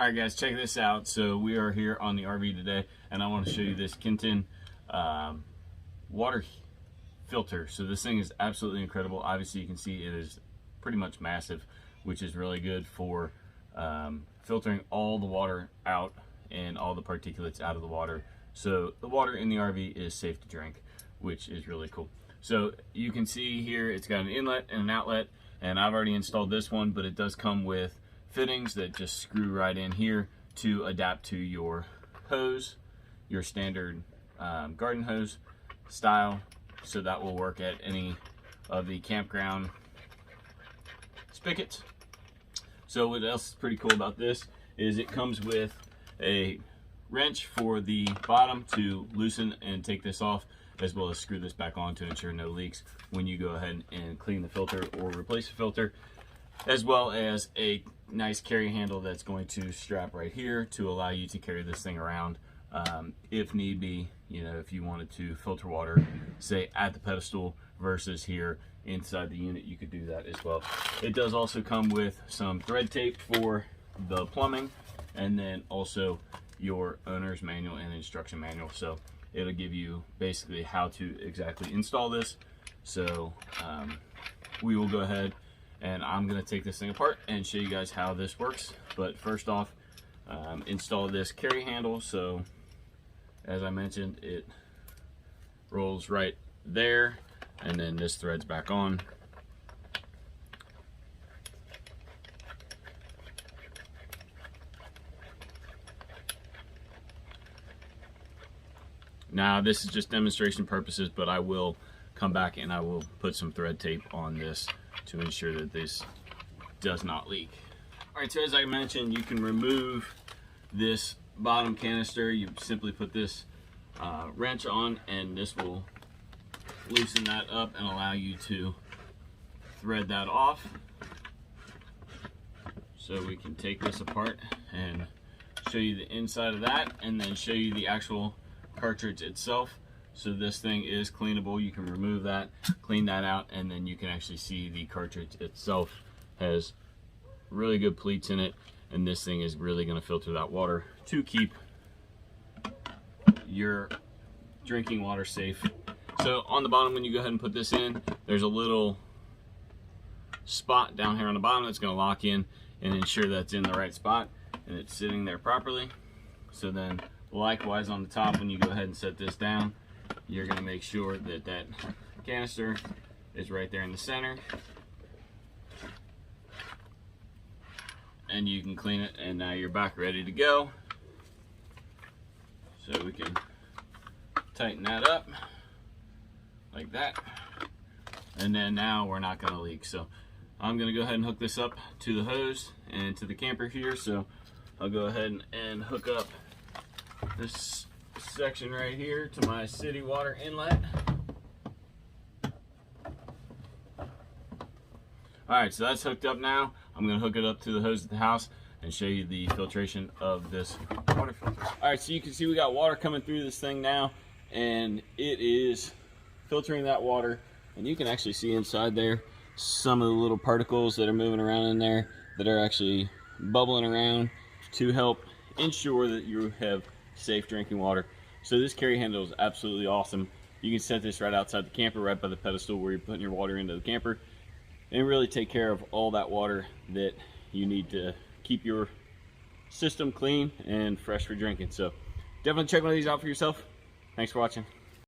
Alright guys, check this out. So we are here on the RV today and I want to show you this Kintim water filter. So this thing is absolutely incredible. Obviously you can see it is pretty much massive, which is really good for filtering all the water out and all the particulates out of the water. So the water in the RV is safe to drink, which is really cool. So you can see here it's got an inlet and an outlet, and I've already installed this one, but it does come with fittings that just screw right in here to adapt to your hose, your standard garden hose style. So that will work at any of the campground spigots. So what else is pretty cool about this is it comes with a wrench for the bottom to loosen and take this off, as well as screw this back on to ensure no leaks when you go ahead and clean the filter or replace the filter, as well as a nice carry handle that's going to strap right here to allow you to carry this thing around if need be. You know, if you wanted to filter water, say at the pedestal versus here inside the unit, you could do that as well. It does also come with some thread tape for the plumbing, and then also your owner's manual and instruction manual. So it'll give you basically how to exactly install this. So we will go ahead and I'm going to take this thing apart and show you guys how this works. But first off, install this carry handle. So as I mentioned, it rolls right there, and then this threads back on. Now this is just demonstration purposes, but I will come back and I will put some thread tape on this to ensure that this does not leak. Alright, so as I mentioned, you can remove this bottom canister. You simply put this wrench on and this will loosen that up and allow you to thread that off. So we can take this apart and show you the inside of that, and then show you the actual cartridge itself. So this thing is cleanable. You can remove that, clean that out, and then you can actually see the cartridge itself has really good pleats in it, and this thing is really going to filter that water to keep your drinking water safe. So on the bottom, when you go ahead and put this in, there's a little spot down here on the bottom that's going to lock in and ensure that's in the right spot and it's sitting there properly. So then likewise on the top, when you go ahead and set this down, you're going to make sure that that canister is right there in the center, and you can clean it, and now you're back ready to go. So we can tighten that up like that, and then now we're not going to leak. So I'm going to go ahead and hook this up to the hose and to the camper here. So I'll go ahead and hook up this section right here to my city water inlet. Alright, so that's hooked up now. I'm going to hook it up to the hose at the house and show you the filtration of this water filter. Alright, so you can see we got water coming through this thing now, and it is filtering that water, and you can actually see inside there some of the little particles that are moving around in there that are actually bubbling around to help ensure that you have safe drinking water. So this carry handle is absolutely awesome. You can set this right outside the camper, right by the pedestal where you're putting your water into the camper, and really take care of all that water that you need to keep your system clean and fresh for drinking. So definitely check one of these out for yourself. Thanks for watching.